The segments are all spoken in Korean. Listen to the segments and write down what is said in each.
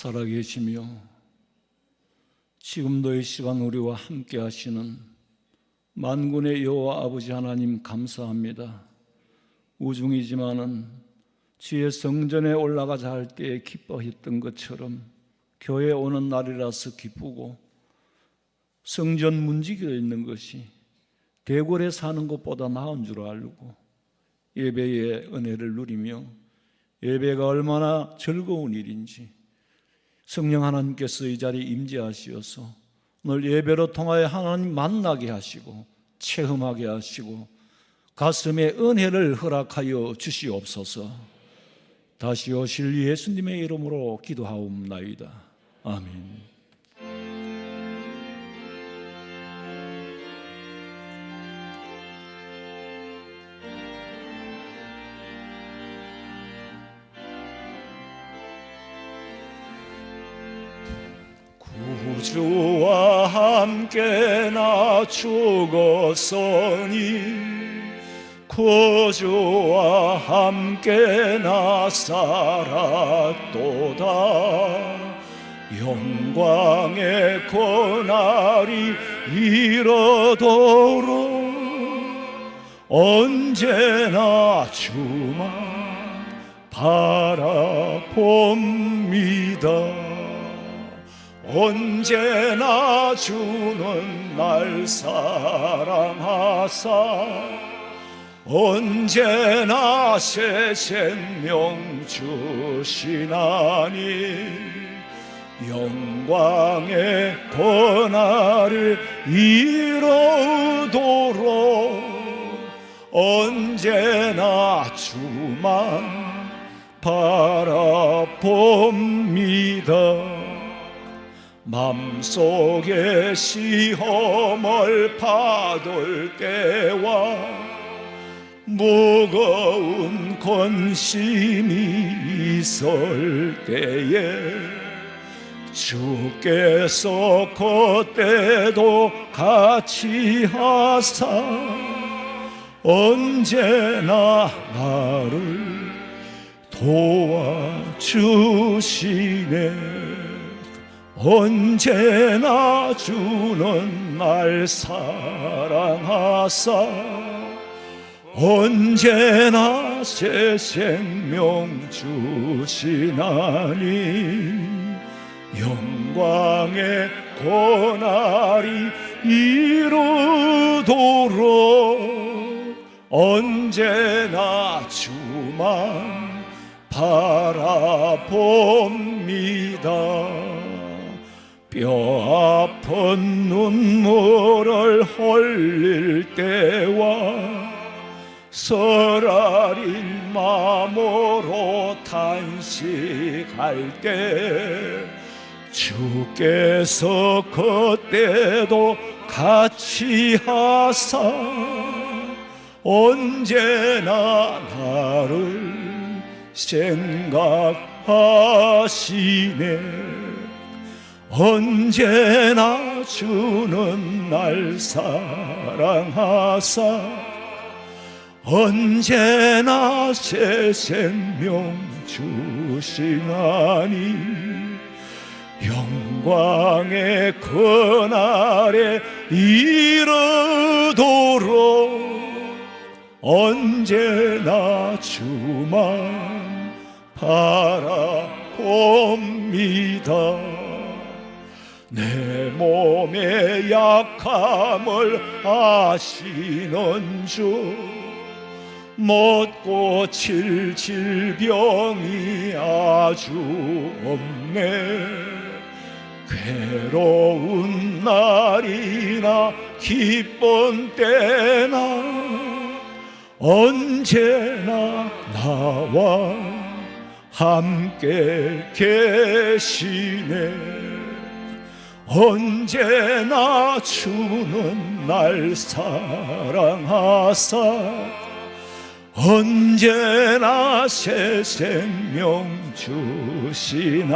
살아계시며 지금도 이 시간 우리와 함께 하시는 만군의 여호와 아버지 하나님 감사합니다. 우중이지만은 주의 성전에 올라가자 할 때에 기뻐했던 것처럼 교회에 오는 날이라서 기쁘고, 성전 문지기로 있는 것이 대궐에 사는 것보다 나은 줄 알고 예배의 은혜를 누리며 예배가 얼마나 즐거운 일인지 성령 하나님께서 이 자리에 임재하시어서 오늘 예배로 통하여 하나님 만나게 하시고 체험하게 하시고 가슴에 은혜를 허락하여 주시옵소서. 다시 오실 예수님의 이름으로 기도하옵나이다. 아멘. 구주와 함께 나 죽었으니 구주와 함께 나 살았도다. 영광의 그날이 이르도록 언제나 주만 바라봅니다. 언제나 주는 날 사랑하사 언제나 새 생명 주시나니 영광의 그날을 이루도록 언제나 주만 바라봅니다. 맘속에 시험을 받을 때와 무거운 근심이 있을 때에 주께서 그때도 같이 하사 언제나 나를 도와주시네. 언제나 주는 날 사랑하사 언제나 새 생명 주시나니 영광의 그날이 이루도록 언제나 주만 바라봅니다. 뼈 아픈 눈물을 흘릴 때와 서라린 마음으로 탄식할 때 주께서 그때도 같이 하사 언제나 나를 생각하시네. 언제나 주는 날 사랑하사 언제나 새 생명 주시나니 영광의 그날에 이르도록 언제나 주만 바라봅니다. 내 몸의 약함을 아시는 주 못 고칠 질병이 아주 없네. 괴로운 날이나 기쁜 때나 언제나 나와 함께 계시네. 언제나 주는 날 사랑하사 언제나 새 생명 주시나니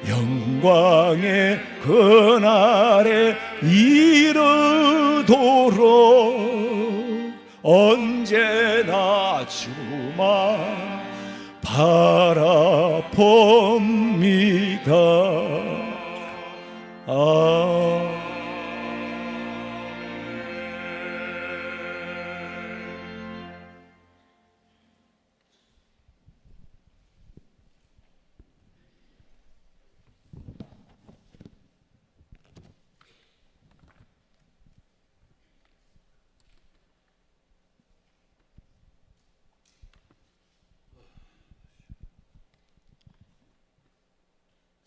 영광의 그날에 이르도록 언제나 주만 바라봅니다. 봅니다.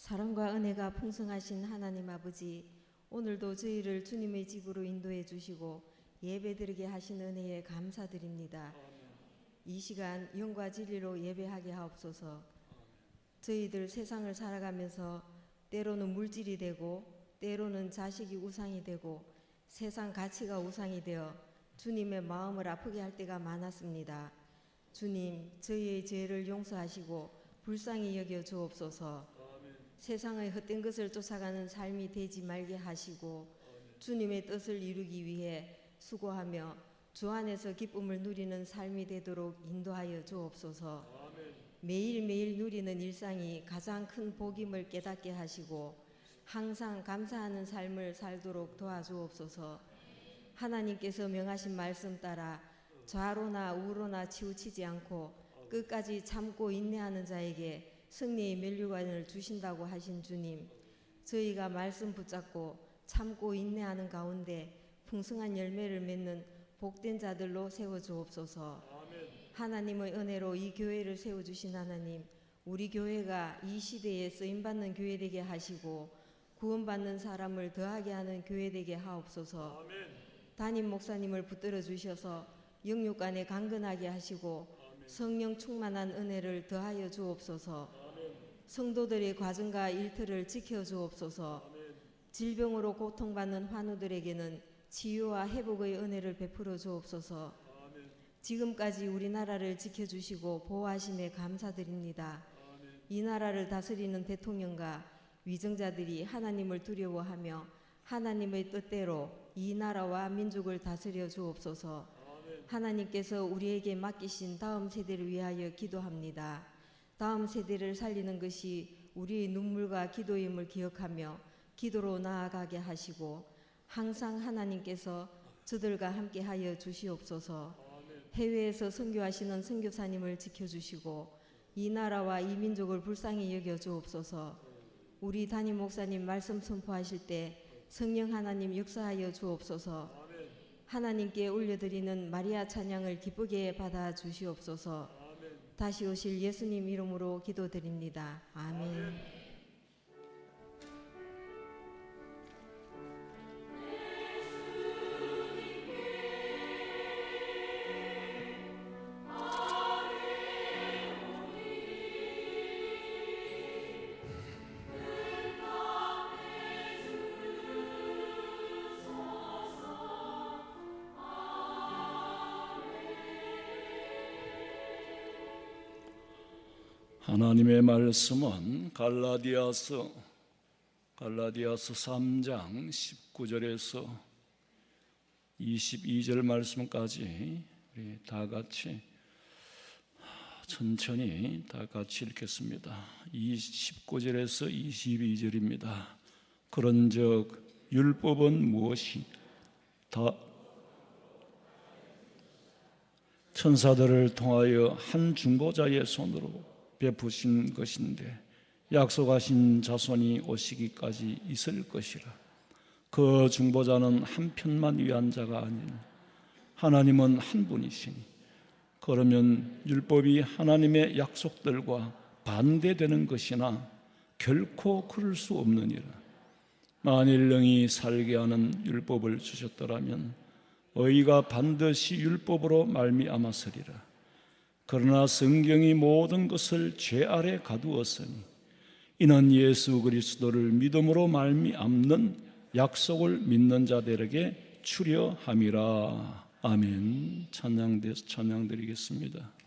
사랑과 은혜가 풍성하신 하나님 아버지, 오늘도 저희를 주님의 집으로 인도해 주시고 예배드리게 하신 은혜에 감사드립니다. 이 시간 영과 진리로 예배하게 하옵소서. 저희들 세상을 살아가면서 때로는 물질이 되고 때로는 자식이 우상이 되고 세상 가치가 우상이 되어 주님의 마음을 아프게 할 때가 많았습니다. 주님, 저희의 죄를 용서하시고 불쌍히 여겨 주옵소서. 세상의 헛된 것을 쫓아가는 삶이 되지 말게 하시고 주님의 뜻을 이루기 위해 수고하며 주 안에서 기쁨을 누리는 삶이 되도록 인도하여 주옵소서. 매일매일 누리는 일상이 가장 큰 복임을 깨닫게 하시고 항상 감사하는 삶을 살도록 도와주옵소서. 하나님께서 명하신 말씀 따라 좌로나 우로나 치우치지 않고 끝까지 참고 인내하는 자에게 승리의 면류관을 주신다고 하신 주님, 저희가 말씀 붙잡고 참고 인내하는 가운데 풍성한 열매를 맺는 복된 자들로 세워주옵소서. 하나님의 은혜로 이 교회를 세워주신 하나님, 우리 교회가 이 시대에 쓰임받는 교회 되게 하시고 구원받는 사람을 더하게 하는 교회 되게 하옵소서. 담임 목사님을 붙들어 주셔서 영육간에 강건하게 하시고 성령 충만한 은혜를 더하여 주옵소서. 성도들의 과정과 일터를 지켜 주옵소서. 질병으로 고통받는 환우들에게는 치유와 회복의 은혜를 베풀어 주옵소서. 지금까지 우리나라를 지켜주시고 보호하심에 감사드립니다. 이 나라를 다스리는 대통령과 위정자들이 하나님을 두려워하며 하나님의 뜻대로 이 나라와 민족을 다스려 주옵소서. 하나님께서 우리에게 맡기신 다음 세대를 위하여 기도합니다. 다음 세대를 살리는 것이 우리의 눈물과 기도임을 기억하며 기도로 나아가게 하시고 항상 하나님께서 저들과 함께하여 주시옵소서. 해외에서 선교하시는 선교사님을 지켜주시고 이 나라와 이 민족을 불쌍히 여겨 주옵소서. 우리 담임 목사님 말씀 선포하실 때 성령 하나님 역사하여 주옵소서. 하나님께 올려드리는 마리아 찬양을 기쁘게 받아 주시옵소서. 다시 오실 예수님 이름으로 기도드립니다. 아멘. 하나님의 말씀은 갈라디아서 3장 19절에서 22절 말씀까지 우리 다 같이 천천히 다 같이 읽겠습니다. 19절에서 22절입니다. 그런즉 율법은 무엇이 다 천사들을 통하여 한 중보자의 손으로 베푸신 것인데 약속하신 자손이 오시기까지 있을 것이라. 그 중보자는 한 편만 위한 자가 아닌 하나님은 한 분이시니 그러면 율법이 하나님의 약속들과 반대되는 것이나 결코 그럴 수 없느니라. 만일 능히 살게 하는 율법을 주셨더라면 의가 반드시 율법으로 말미암았으리라. 그러나 성경이 모든 것을 죄 아래 가두었으니 이는 예수 그리스도를 믿음으로 말미암는 약속을 믿는 자들에게 주려 함이라. 아멘. 찬양 드리겠습니다.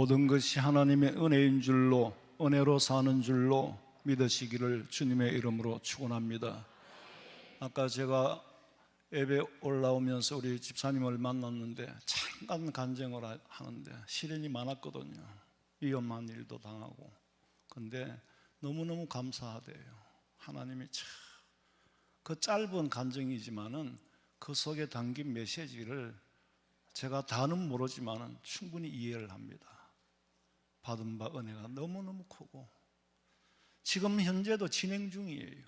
모든 것이 하나님의 은혜인 줄로, 은혜로 사는 줄로 믿으시기를 주님의 이름으로 축원합니다. 아까 제가 예배 올라오면서 우리 집사님을 만났는데 잠깐 간증을 하는데 시련이 많았거든요. 위험한 일도 당하고. 근데 너무너무 감사하대요. 하나님이 참 그 짧은 간증이지만은 그 속에 담긴 메시지를 제가 다는 모르지만은 충분히 이해를 합니다. 받은 바 은혜가 너무너무 크고 지금 현재도 진행 중이에요.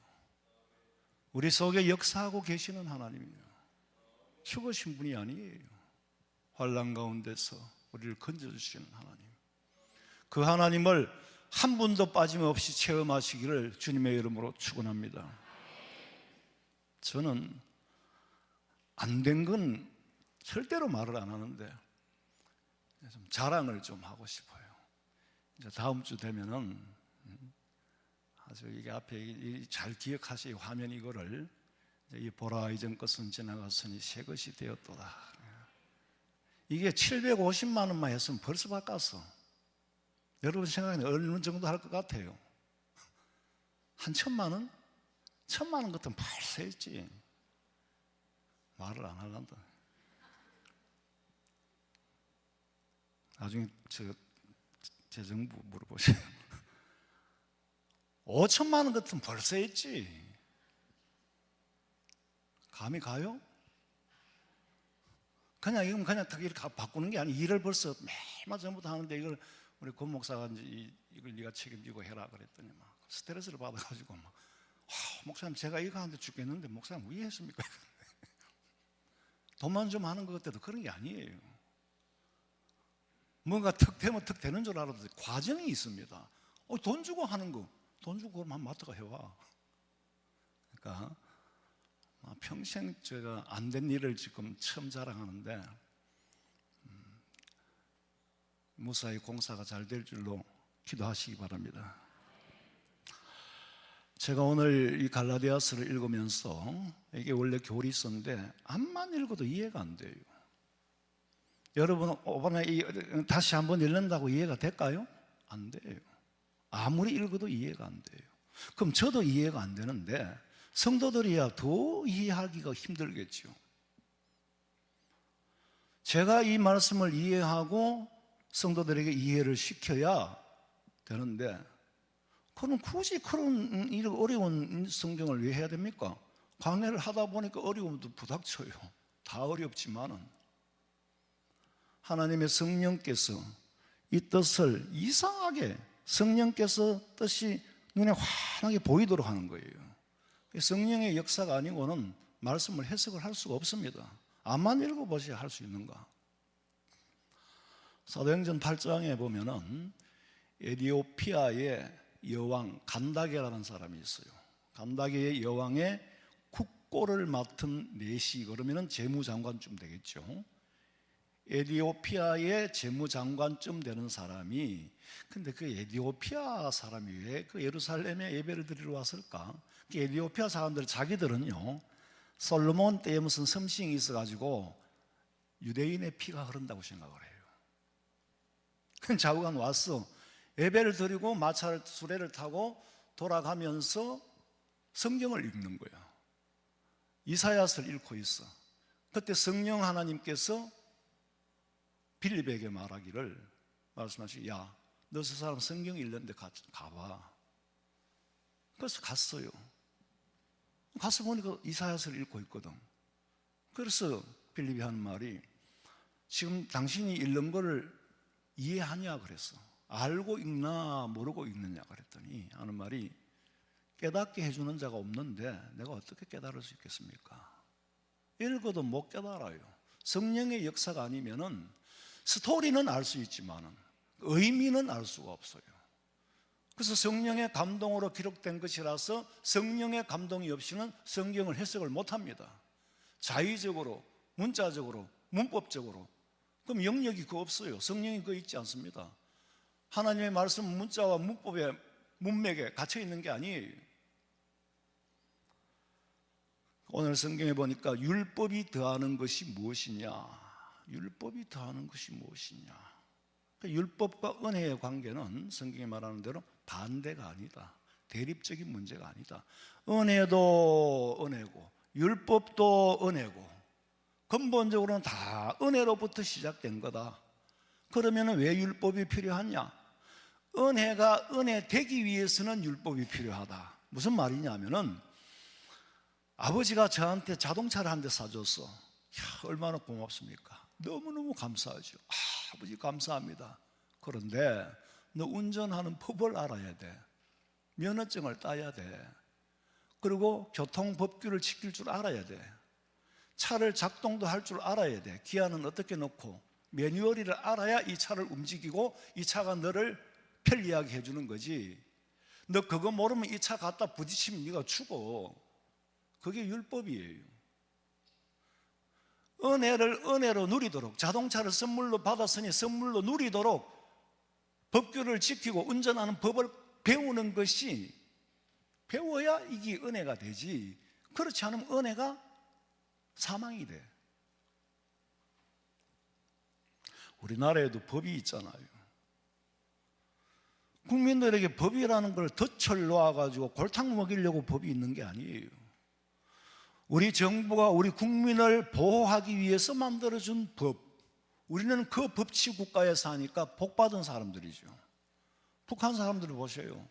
우리 속에 역사하고 계시는 하나님이에요. 죽으신 분이 아니에요. 환난 가운데서 우리를 건져주시는 하나님, 그 하나님을 한 분도 빠짐없이 체험하시기를 주님의 이름으로 축원합니다. 저는 안 된 건 절대로 말을 안 하는데 좀 자랑을 좀 하고 싶어요. 이제 다음 주 되면은 아주 이게 앞에 잘 기억하세요. 화면 이거를 이 보라 이전 것은 지나갔으니 새 것이 되었도다. 이게 750만 원만 했으면 벌써 바꿨어. 여러분 생각에 어느 정도 할 것 같아요? 한 1,000만 원? 1,000만 원 같으면 벌써 했지. 말을 안 하란다. 나중에 재정부 물어보세요. 5,000만 원 같으면 벌써 했지. 감이 가요? 그냥 이건 그냥 이렇게 바꾸는 게 아니고 일을 벌써 매일 전부터 하는데 이걸 우리 권 목사가 이걸 네가 책임지고 해라 그랬더니 막 스트레스를 받아가지고 막 목사님 제가 이거 하는데 죽겠는데 목사님 왜 했습니까? 돈만 좀 하는 것 같아도 그런 게 아니에요. 뭔가 턱 되면 턱 되는 줄 알아도 과정이 있습니다. 돈 주고 하는 거, 돈 주고 그러면 마트가 해와. 그러니까 평생 제가 안 된 일을 지금 처음 자랑하는데 무사히 공사가 잘 될 줄로 기도하시기 바랍니다. 제가 오늘 이 갈라디아서를 읽으면서 이게 원래 교리 있었는데 암만 읽어도 이해가 안 돼요. 여러분 이번에 다시 한번 읽는다고 이해가 될까요? 안 돼요. 아무리 읽어도 이해가 안 돼요. 그럼 저도 이해가 안 되는데 성도들이야 더 이해하기가 힘들겠죠. 제가 이 말씀을 이해하고 성도들에게 이해를 시켜야 되는데 그럼 굳이 그런 어려운 성경을 왜 해야 됩니까? 강해를 하다 보니까 어려움도 부닥쳐요. 다 어렵지만은 하나님의 성령께서 이 뜻을 이상하게 성령께서 뜻이 눈에 환하게 보이도록 하는 거예요. 성령의 역사가 아니고는 말씀을 해석을 할 수가 없습니다. 암만 읽어보셔야 할 수 있는가? 사도행전 8장에 보면은 에티오피아의 여왕 간다게라는 사람이 있어요. 간다게의 여왕의 국고를 맡은 내시, 그러면은 재무장관쯤 되겠죠. 에티오피아의 재무장관쯤 되는 사람이, 근데 그 에티오피아 사람이 왜 그 예루살렘에 예배를 드리러 왔을까? 그 에티오피아 사람들 자기들은요 솔로몬 때에 무슨 섬싱이 있어가지고 유대인의 피가 흐른다고 생각을 해요. 그 좌우간 왔어. 예배를 드리고 마차를 수레를 타고 돌아가면서 성경을 읽는 거야. 이사야서를 읽고 있어. 그때 성령 하나님께서 빌립에게 말씀하시기, 야, 너 저 사람 성경 읽는데 가봐. 그래서 갔어요. 가서 보니까 이사야서를 읽고 있거든. 그래서 빌립이 하는 말이, 지금 당신이 읽는 거를 이해하냐 그랬어. 알고 읽나 모르고 읽느냐 그랬더니 하는 말이, 깨닫게 해주는 자가 없는데 내가 어떻게 깨달을 수 있겠습니까? 읽어도 못 깨달아요. 성령의 역사가 아니면은 스토리는 알 수 있지만은 의미는 알 수가 없어요. 그래서 성령의 감동으로 기록된 것이라서 성령의 감동이 없이는 성경을 해석을 못합니다. 자의적으로, 문자적으로, 문법적으로. 그럼 영역이 그거 없어요. 성령이 그거 있지 않습니다. 하나님의 말씀은 문자와 문법의 문맥에 갇혀 있는 게 아니에요. 오늘 성경에 보니까 율법이 더하는 것이 무엇이냐? 율법이 더하는 것이 무엇이냐? 율법과 은혜의 관계는 성경이 말하는 대로 반대가 아니다. 대립적인 문제가 아니다. 은혜도 은혜고 율법도 은혜고 근본적으로는 다 은혜로부터 시작된 거다. 그러면 왜 율법이 필요하냐? 은혜가 은혜 되기 위해서는 율법이 필요하다. 무슨 말이냐면은 아버지가 저한테 자동차를 한 대 사줬어. 얼마나 고맙습니까? 너무너무 감사하죠. 아버지 감사합니다. 그런데 너 운전하는 법을 알아야 돼. 면허증을 따야 돼. 그리고 교통법규를 지킬 줄 알아야 돼. 차를 작동도 할 줄 알아야 돼. 기아는 어떻게 넣고 매뉴얼을 알아야 이 차를 움직이고 이 차가 너를 편리하게 해주는 거지. 너 그거 모르면 이 차 갖다 부딪히면 네가 죽어. 그게 율법이에요. 은혜를 은혜로 누리도록, 자동차를 선물로 받았으니 선물로 누리도록 법규를 지키고 운전하는 법을 배우는 것이, 배워야 이게 은혜가 되지. 그렇지 않으면 은혜가 사망이 돼. 우리나라에도 법이 있잖아요. 국민들에게 법이라는 걸 덫을 놓아가지고 골탕 먹이려고 법이 있는 게 아니에요. 우리 정부가 우리 국민을 보호하기 위해서 만들어준 법, 우리는 그 법치 국가에 사니까 복받은 사람들이죠. 북한 사람들을 보세요.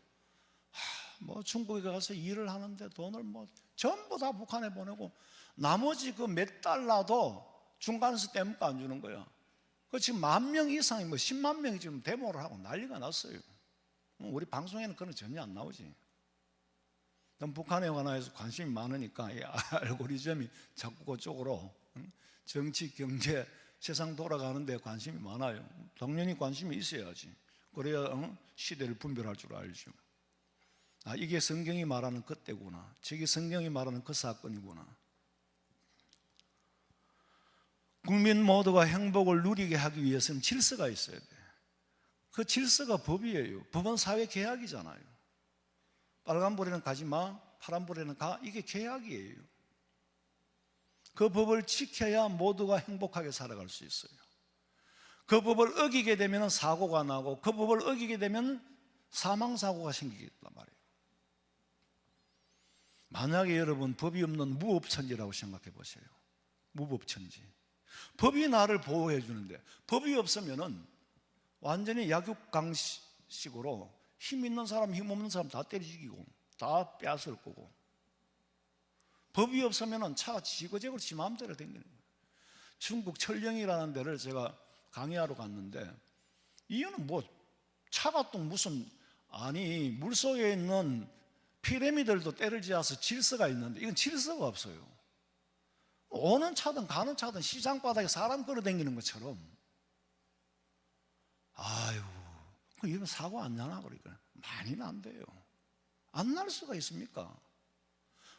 뭐 중국에 가서 일을 하는데 돈을 뭐 전부 다 북한에 보내고 나머지 그 몇 달러도 중간에서 떼먹고 안 주는 거야. 그 지금 10,000명 이상이 뭐 10만 명이 지금 데모를 하고 난리가 났어요. 우리 방송에는 그런 거 전혀 안 나오지. 북한에 관해서 관심이 많으니까 이 알고리즘이 자꾸 그쪽으로 정치, 경제, 세상 돌아가는 데 관심이 많아요. 당연히 관심이 있어야지. 그래야 시대를 분별할 줄 알죠. 이게 성경이 말하는 그때구나. 저게 성경이 말하는 그 사건이구나. 국민 모두가 행복을 누리게 하기 위해서는 질서가 있어야 돼. 그 질서가 법이에요. 법은 사회 계약이잖아요. 빨간불에는 가지 마, 파란불에는 가. 이게 계약이에요. 그 법을 지켜야 모두가 행복하게 살아갈 수 있어요. 그 법을 어기게 되면 사고가 나고 그 법을 어기게 되면 사망사고가 생기겠단 말이에요. 만약에 여러분 법이 없는 무법천지라고 생각해 보세요. 무법천지. 법이 나를 보호해 주는데 법이 없으면은 완전히 약육강식으로 힘 있는 사람, 힘 없는 사람 다 때려 죽이고 다 빼앗을 거고, 법이 없으면은 차가 지그재그로 지 마음대로 댕기는 거예요. 중국 철령이라는 데를 제가 강의하러 갔는데 이유는 뭐 차가 또 무슨, 아니 물속에 있는 피라미드들도 때를 지어서 질서가 있는데 이건 질서가 없어요. 오는 차든 가는 차든 시장 바닥에 사람 걸어 다니는 것처럼. 아유, 이러면 사고 안 나나? 그러니까 많이 난대요. 안 날 수가 있습니까?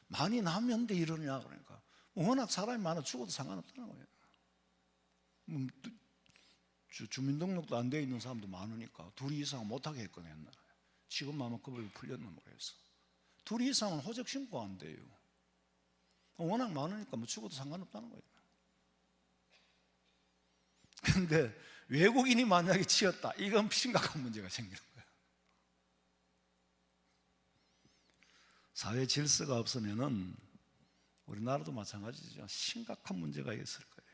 많이 나면 돼 이러냐? 그러니까 워낙 사람이 많아 죽어도 상관없다는 거예요. 주민등록도 안 돼 있는 사람도 많으니까 둘이 이상은 못하게 했거든요. 옛날에. 지금 아마 그 법이 풀렸나 모르겠어. 둘이 이상은 호적 신고 안 돼요. 워낙 많으니까 뭐 죽어도 상관없다는 거예요. 근데 외국인이 만약에 치였다, 이건 심각한 문제가 생기는 거예요. 사회 질서가 없으면은 우리나라도 마찬가지죠. 심각한 문제가 있을 거예요.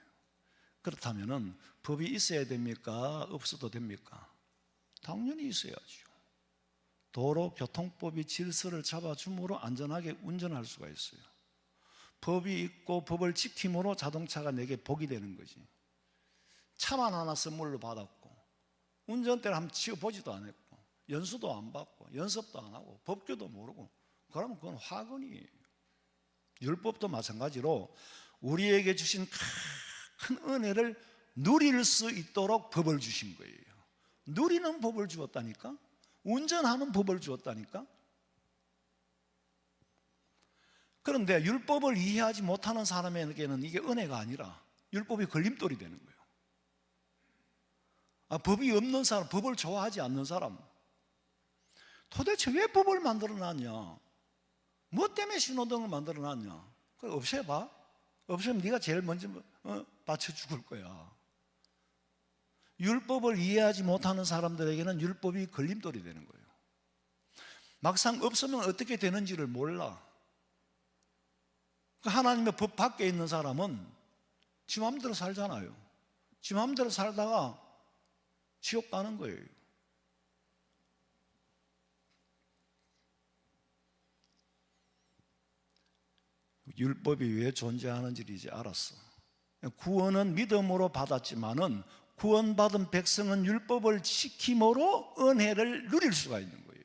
그렇다면은 법이 있어야 됩니까? 없어도 됩니까? 당연히 있어야죠. 도로교통법이 질서를 잡아줌으로 안전하게 운전할 수가 있어요. 법이 있고 법을 지킴으로 자동차가 내게 복이 되는 거지. 차만 하나 선물로 받았고 운전대를 한번 치워보지도 않았고 연수도 안 받고 연습도 안 하고 법규도 모르고 그러면 그건 화근이에요. 율법도 마찬가지로 우리에게 주신 큰 은혜를 누릴 수 있도록 법을 주신 거예요. 누리는 법을 주었다니까? 운전하는 법을 주었다니까? 그런데 율법을 이해하지 못하는 사람에게는 이게 은혜가 아니라 율법이 걸림돌이 되는 거예요. 법이 없는 사람, 법을 좋아하지 않는 사람, 도대체 왜 법을 만들어놨냐? 뭐 때문에 신호등을 만들어놨냐? 그걸 없애봐. 없애면 네가 제일 먼저 받쳐 죽을 거야. 율법을 이해하지 못하는 사람들에게는 율법이 걸림돌이 되는 거예요. 막상 없으면 어떻게 되는지를 몰라. 하나님의 법 밖에 있는 사람은 지 마음대로 살잖아요. 지 마음대로 살다가 지옥 가는 거예요. 율법이 왜 존재하는지를 이제 알았어. 구원은 믿음으로 받았지만은 구원받은 백성은 율법을 지킴으로 은혜를 누릴 수가 있는 거예요.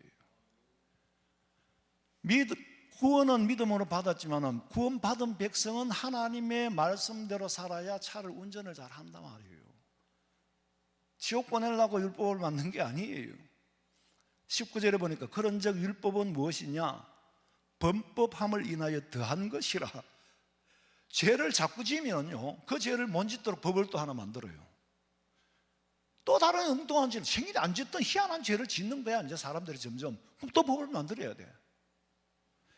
구원은 믿음으로 받았지만은 구원받은 백성은 하나님의 말씀대로 살아야 차를 운전을 잘 한단 말이에요. 지옥 보내려고 율법을 만든 게 아니에요. 19절에 보니까 그런즉 율법은 무엇이냐? 범법함을 인하여 더한 것이라. 죄를 자꾸 지면요, 그 죄를 못 짓도록 법을 또 하나 만들어요. 또 다른 엉뚱한 죄를, 생일에 안 짓던 희한한 죄를 짓는 거야. 이제 사람들이 점점. 그럼 또 법을 만들어야 돼.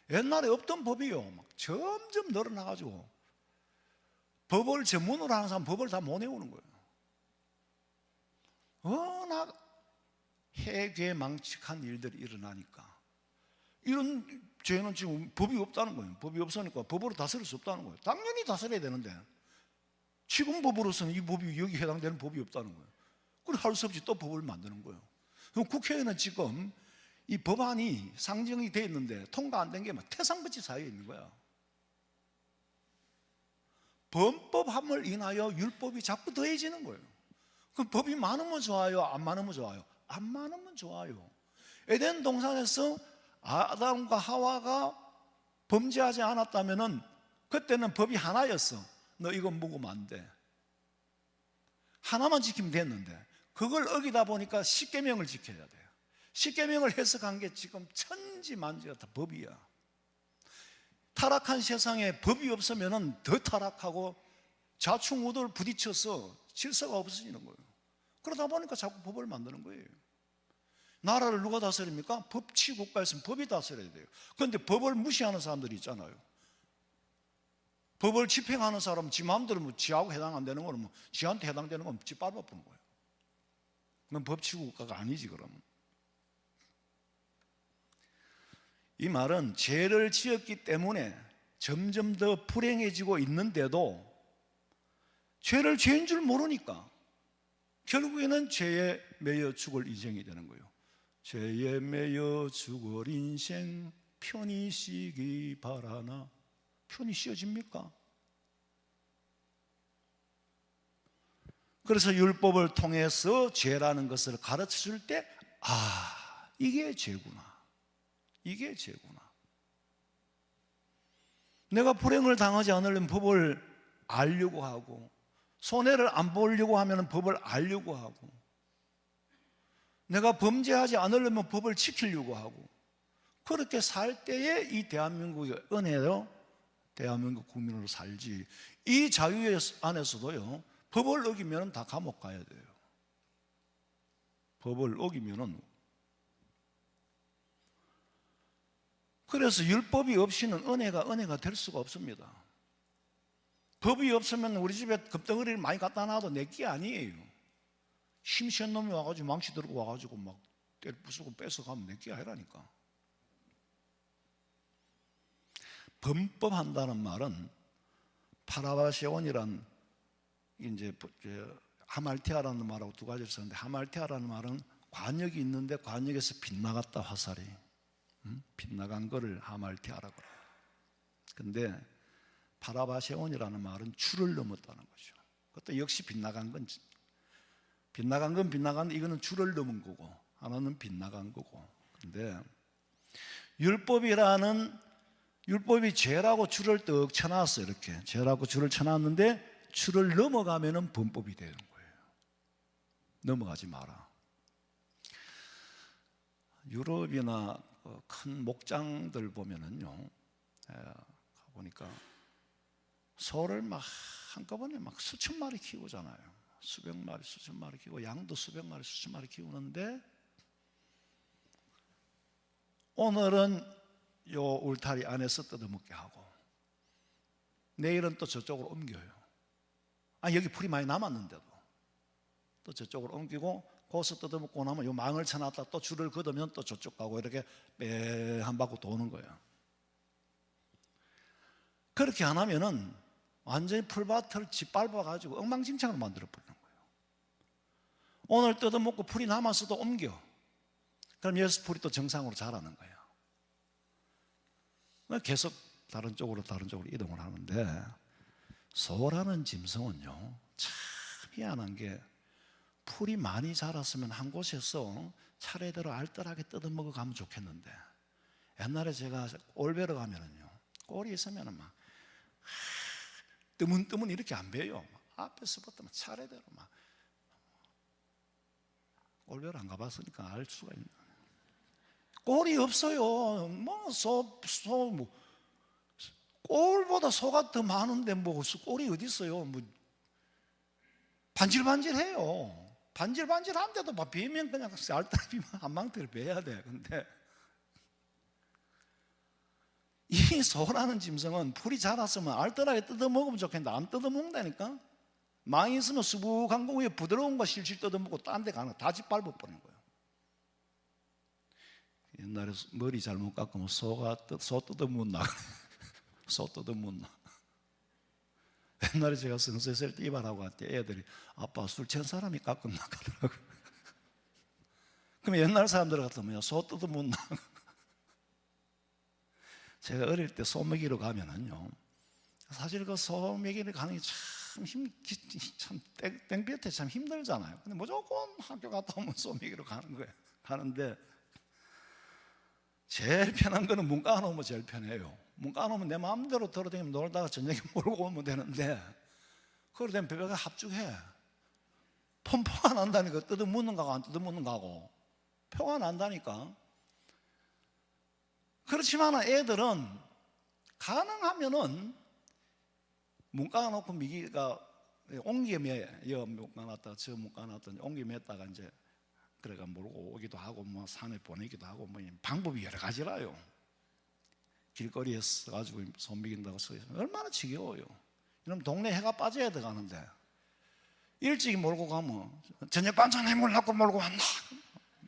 옛날에 없던 법이요, 막 점점 늘어나가지고 법을 전문으로 하는 사람 법을 다 못 외우는 거예요. 워낙 해괴망측한 일들이 일어나니까 이런 죄는 지금 법이 없다는 거예요. 법이 없으니까 법으로 다스릴 수 없다는 거예요. 당연히 다스려야 되는데 지금 법으로서는 이 법이 여기 해당되는 법이 없다는 거예요. 그걸 할 수 없이 또 법을 만드는 거예요. 그럼 국회에는 지금 이 법안이 상정이 돼 있는데 통과 안 된 게 막 태상같이 쌓여 있는 거야. 범법함을 인하여 율법이 자꾸 더해지는 거예요. 그럼 법이 많으면 좋아요, 안 많으면 좋아요? 안 많으면 좋아요. 에덴 동산에서 아담과 하와가 범죄하지 않았다면은 그때는 법이 하나였어. 너 이거 먹으면 안 돼. 하나만 지키면 됐는데 그걸 어기다 보니까 십계명을 지켜야 돼요. 십계명을 해석한 게 지금 천지만지가 다 법이야. 타락한 세상에 법이 없으면은 더 타락하고 좌충우돌 부딪혀서 질서가 없어지는 거예요. 그러다 보니까 자꾸 법을 만드는 거예요. 나라를 누가 다스립니까? 법치국가에서는 법이 다스려야 돼요. 그런데 법을 무시하는 사람들이 있잖아요. 법을 집행하는 사람은 지 마음대로 뭐 지하고 해당 안 되는 거는 뭐 지한테 해당되는 건 지 밟아보는 거예요. 그건 법치국가가 아니지. 그러면 이 말은 죄를 지었기 때문에 점점 더 불행해지고 있는데도 죄를 죄인 줄 모르니까 결국에는 죄에 매여 죽을 인생이 되는 거예요. 죄에 매여 죽을 인생 편히 쉬기 바라나. 편히 쉬어집니까? 그래서 율법을 통해서 죄라는 것을 가르쳐 줄 때, 아, 이게 죄구나. 이게 죄구나. 내가 불행을 당하지 않으려면 법을 알려고 하고, 손해를 안 보려고 하면 법을 알려고 하고, 내가 범죄하지 않으려면 법을 지키려고 하고, 그렇게 살 때에 이 대한민국의 은혜로 대한민국 국민으로 살지. 이 자유 안에서도요, 법을 어기면 다 감옥 가야 돼요. 법을 어기면은. 그래서 율법이 없이는 은혜가 될 수가 없습니다. 법이 없으면 우리 집에 금덩어리를 많이 갖다 놔도 내게 아니에요. 심시한 놈이 와가지고 망치 들고 와가지고 막 때려 부수고 뺏어가면 내게 아니라니까. 범법한다는 말은 파라바세온이란 이제 하말티아라는 말하고 두 가지를 썼는데, 하말티아라는 말은 관역이 있는데 관역에서 빗나갔다, 화살이 빗나간 거를 하말티아라고 그래요. 근데 파라바세온이라는 말은 줄을 넘었다는 거죠. 그것도 역시 빗나간 건 빗나간데 이거는 줄을 넘은 거고 하나는 빗나간 거고. 근데 율법이 죄라고 줄을 떡 쳐놨어요. 이렇게 죄라고 줄을 쳐놨는데 줄을 넘어가면은 범법이 되는 거예요. 넘어가지 마라. 유럽이나 큰 목장들 보면은요, 보니까 소를 막 한꺼번에 막 수천 마리 키우잖아요. 수백 마리, 수천 마리 키우고 양도 수백 마리, 수천 마리 키우는데 오늘은 요 울타리 안에서 뜯어먹게 하고 내일은 또 저쪽으로 옮겨요. 여기 풀이 많이 남았는데도. 또 저쪽으로 옮기고 고수 뜯어먹고 나면 요 망을 쳐놨다 또 줄을 걷으면 또 저쪽 가고 이렇게 빼 한 바퀴 도는 거예요. 그렇게 안 하면은 완전히 풀밭을 짓밟아가지고 엉망진창으로 만들어버리는 거예요. 오늘 뜯어먹고 풀이 남았어도 옮겨. 그럼 여기서 풀이 또 정상으로 자라는 거예요. 계속 다른 쪽으로 이동을 하는데, 소라는 짐승은요 참 희한한 게, 풀이 많이 자랐으면 한 곳에서 차례대로 알뜰하게 뜯어먹어 가면 좋겠는데, 옛날에 제가 꼴 뵈러 가면은요 꼴이 있으면은 막 뜨문뜨문 이렇게 안 베요. 앞에서부터 막 차례대로 막. 꼴 뵈러 안 가봤으니까 알 수가 있나. 꼴이 없어요. 꼴보다 소가 더 많은데 꼴이 어디 있어요? 반질반질해요. 반질반질한데도 막 비면 그냥 알뜰히 비면 한 망태를 베야 돼. 근데 이 소라는 짐승은 풀이 자랐으면 알뜰하게 뜯어먹으면 좋겠는데 안 뜯어먹는다니까. 망이 있으면 수북한 거 위에 부드러운 거 실실 뜯어먹고 딴 데 가는 거 다 짓밟아버리는 거예요. 옛날에 머리 잘못 깎으면 소 뜯어먹나. 소 뜯어먹나. 옛날에 제가 성서에서 띠바라고 할 때 애들이 아빠 술 취한 사람이 깎았나 하더라고요. 그럼 옛날 사람들 같으면 소 뜯어먹나. 제가 어릴 때 소 먹이러 가면은요, 사실 그 소 먹이러 가는 게 참 땡볕에 참 힘들잖아요. 근데 무조건 학교 갔다 오면 소 먹이러 가는 거예요. 가는데 제일 편한 거는 문 까놓으면 제일 편해요. 문 까놓으면 내 마음대로 돌아다니면 놀다가 저녁에 몰고 오면 되는데, 그러다 보면 배가 합죽해. 폼포가 난다니까. 뜯어묻는 거하고 안 뜯어묻는 거하고 표가 난다니까. 그렇지만 애들은 가능하면은 문 까놓고 미기가 옹기에 문 까놨다 저 문 까놨다 옹기에 맸다가 이제 그래가 몰고 오기도 하고 뭐 산에 보내기도 하고 뭐 방법이 여러 가지라요. 길거리에 서가지고 손 먹인다고 서 있으면 얼마나 지겨워요. 이러면 동네 해가 빠져야 들어가는데 일찍 몰고 가면 저녁 반찬 해물라고 몰고 왔나?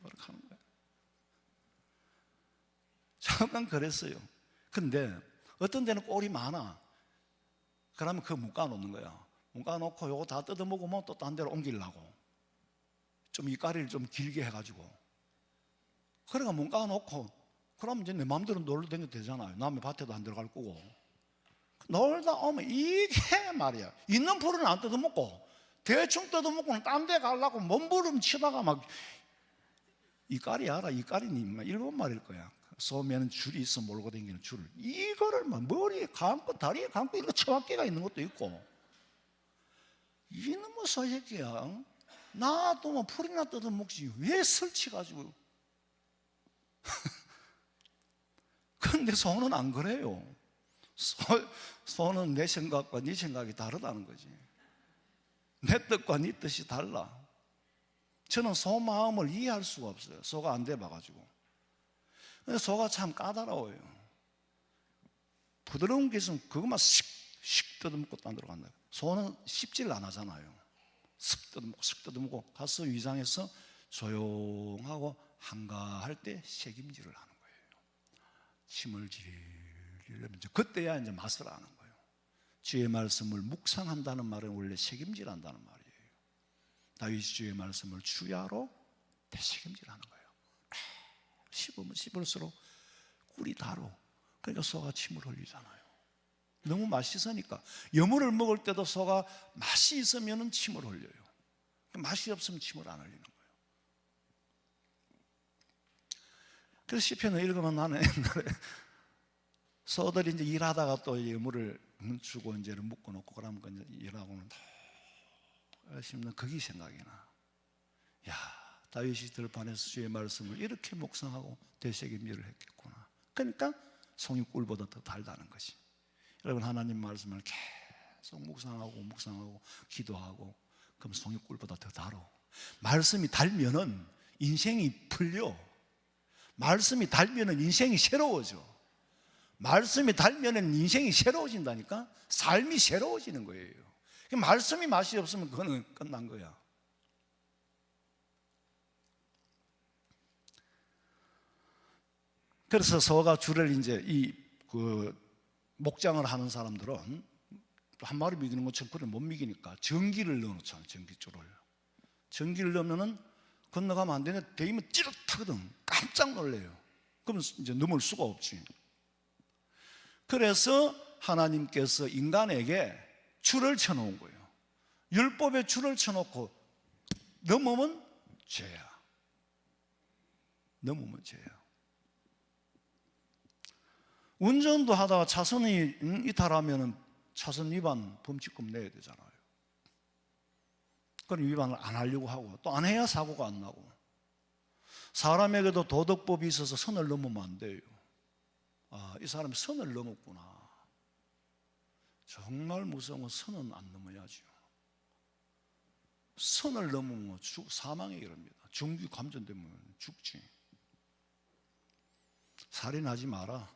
이렇게 하는 거예요. 잠깐 그랬어요. 근데 어떤 데는 꼴이 많아. 그러면 그거 묶어놓는 거야. 묶어놓고 요거 다 뜯어먹으면 또 딴 데로 옮기려고 좀 이까리를 좀 길게 해가지고, 그러니까 묶어놓고 그러면 이제 내 마음대로 놀러 다녀도 되잖아요. 남의 밭에도 안 들어갈 거고. 놀다 오면 이게 말이야, 있는 풀은 안 뜯어먹고 대충 뜯어먹고는 딴 데 가려고 몸부림 치다가 막, 이까리 알아? 이까리는 일본말일 거야. 소매는 줄이 있어 몰고 다니는 줄. 이거를 막 머리에 감고 다리에 감고 이거 처박개가 있는 것도 있고. 이놈의 소새끼야, 놔두면 풀이나 뜯어먹지 왜 설치가지고. 근데 소는 안 그래요. 소는 내 생각과 네 생각이 다르다는 거지. 내 뜻과 네 뜻이 달라. 저는 소 마음을 이해할 수가 없어요. 소가 안 돼봐가지고. 근데 소가 참 까다로워요. 부드러운 게 있으면 그것만 씩 뜯어먹고 딴 데로 간다. 소는 씹질 안 하잖아요. 쓱 뜯어먹고 가서 위장해서 조용하고 한가할 때 책임질을 하는 거예요. 침을 질리려면 그때야 이제 맛을 아는 거예요. 주의 말씀을 묵상한다는 말은 원래 책임질한다는 말이에요. 다윗이 주의 말씀을 주야로 되책임질하는 거예요. 씹으면 씹을수록 꿀이 달어. 그러니까 소가 침을 흘리잖아요. 너무 맛있으니까. 여물을 먹을 때도 소가 맛이 있으면 침을 흘려요. 맛이 없으면 침을 안 흘리는 거예요. 그래서 시편을 읽으면 나는 옛날에 소들이 이제 일하다가 또 여물을 주고 이제 묶어놓고 그러면 이제 일하고는 더 씹는 그게 생각이 나. 야, 다윗이 들판에서 주의 말씀을 이렇게 묵상하고 되새김질을 했겠구나. 그러니까 송이 꿀보다 더 달다는 것이. 여러분, 하나님 말씀을 계속 묵상하고 기도하고 그럼 송이 꿀보다 더 달어. 말씀이 달면은 인생이 풀려. 말씀이 달면은 인생이 새로워져. 말씀이 달면은 인생이 새로워진다니까. 삶이 새로워지는 거예요. 말씀이 맛이 없으면 그거는 끝난 거야. 그래서 소가 줄을 이제 목장을 하는 사람들은 한 마리 먹이는 것처럼 그걸 못 먹이니까 전기를 넣어놓잖아요. 전기줄을. 전기를 넣으면은 건너가면 안 되는데 대이면 찌릿하거든. 깜짝 놀래요. 그러면 이제 넘을 수가 없지. 그래서 하나님께서 인간에게 줄을 쳐놓은 거예요. 율법에 줄을 쳐놓고 넘으면 죄야. 넘으면 죄야. 운전도 하다가 차선이 이탈하면 차선 위반 범칙금 내야 되잖아요. 그럼 위반을 안 하려고 하고 또 안 해야 사고가 안 나고. 사람에게도 도덕법이 있어서 선을 넘으면 안 돼요. 아, 이 사람이 선을 넘었구나. 정말 무서운 건 선은 안 넘어야죠. 선을 넘으면 사망에 이릅니다. 중규 감전되면 죽지. 살인하지 마라.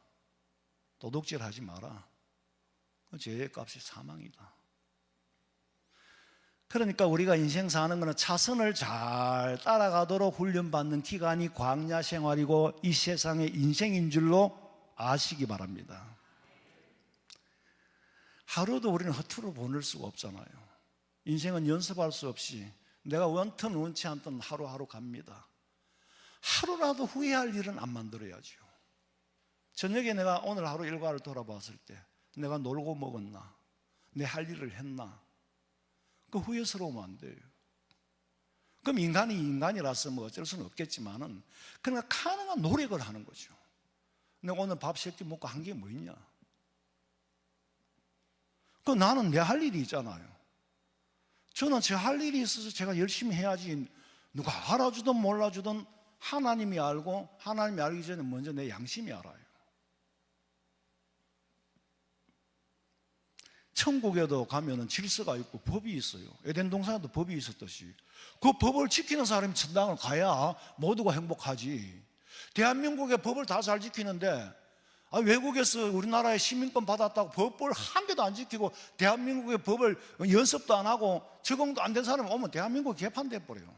도둑질하지 마라. 죄의 값이 사망이다. 그러니까 우리가 인생 사는 것은 차선을 잘 따라가도록 훈련받는 기간이 광야 생활이고 이 세상의 인생인 줄로 아시기 바랍니다. 하루도 우리는 허투루 보낼 수가 없잖아요. 인생은 연습할 수 없이 내가 원튼 원치 않든 하루하루 갑니다. 하루라도 후회할 일은 안 만들어야죠. 저녁에 내가 오늘 하루 일과를 돌아봤을 때 내가 놀고 먹었나? 내 할 일을 했나? 그 후회스러우면 안 돼요. 그럼 인간이 인간이라서 뭐 어쩔 수는 없겠지만은 그러니까 가능한 노력을 하는 거죠. 내가 오늘 밥 3끼 먹고 한 게 뭐 있냐? 그 나는 내 할 일이 있잖아요. 저는 제 할 일이 있어서 제가 열심히 해야지. 누가 알아주든 몰라주든 하나님이 알고 하나님이 알기 전에 먼저 내 양심이 알아요. 천국에도 가면은 질서가 있고 법이 있어요. 에덴 동산에도 법이 있었듯이 그 법을 지키는 사람이 천당을 가야 모두가 행복하지. 대한민국의 법을 다 잘 지키는데 외국에서 우리나라에 시민권 받았다고 법을 한 개도 안 지키고 대한민국의 법을 연습도 안 하고 적응도 안 된 사람이 오면 대한민국 개판돼 버려요.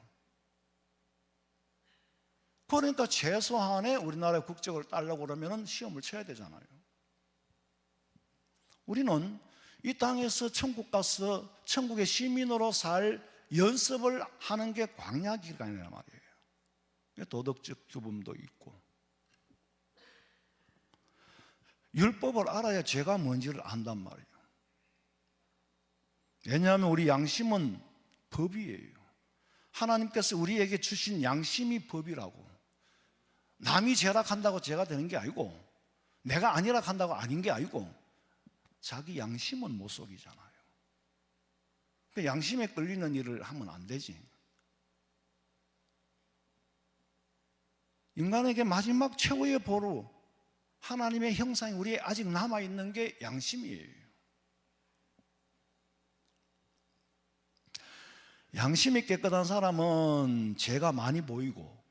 그러니까 최소한의 우리나라의 국적을 따려고 그러면 시험을 쳐야 되잖아요. 우리는 이 땅에서 천국 가서 천국의 시민으로 살 연습을 하는 게 광야 기간이란 말이에요. 도덕적 규범도 있고 율법을 알아야 죄가 뭔지를 안단 말이에요. 왜냐하면 우리 양심은 법이에요. 하나님께서 우리에게 주신 양심이 법이라고. 남이 죄락한다고 죄가 되는 게 아니고 내가 아니락한다고 아닌 게 아니고 자기 양심은 못 속이잖아요. 양심에 끌리는 일을 하면 안 되지. 인간에게 마지막 최후의 보루 하나님의 형상이 우리에 아직 남아있는 게 양심이에요. 양심이 깨끗한 사람은 죄가 많이 보이고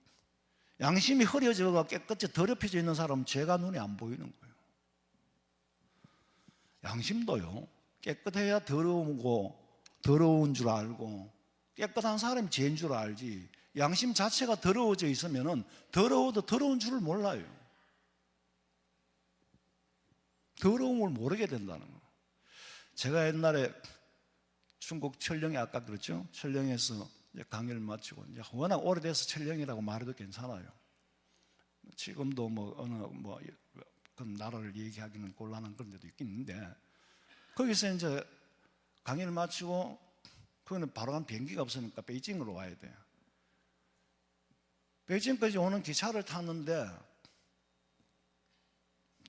양심이 흐려져가 깨끗이 더럽혀져 있는 사람은 죄가 눈에 안 보이는 거예요. 양심도요, 깨끗해야 더러운 줄 알고 깨끗한 사람이 죄인 줄 알지 양심 자체가 더러워져 있으면 더러워도 더러운 줄을 몰라요. 더러움을 모르게 된다는 거예요. 제가 옛날에 중국 천령에 아까 그랬죠? 천령에서 이제 강의를 마치고 이제 워낙 오래돼서 천령이라고 말해도 괜찮아요. 지금도 뭐 어느 그 나라를 얘기하기는 곤란한 그런 데도 있겠는데 거기서 이제 강의를 마치고 그거는 바로 간 비행기가 없으니까 베이징으로 와야 돼요. 베이징까지 오는 기차를 탔는데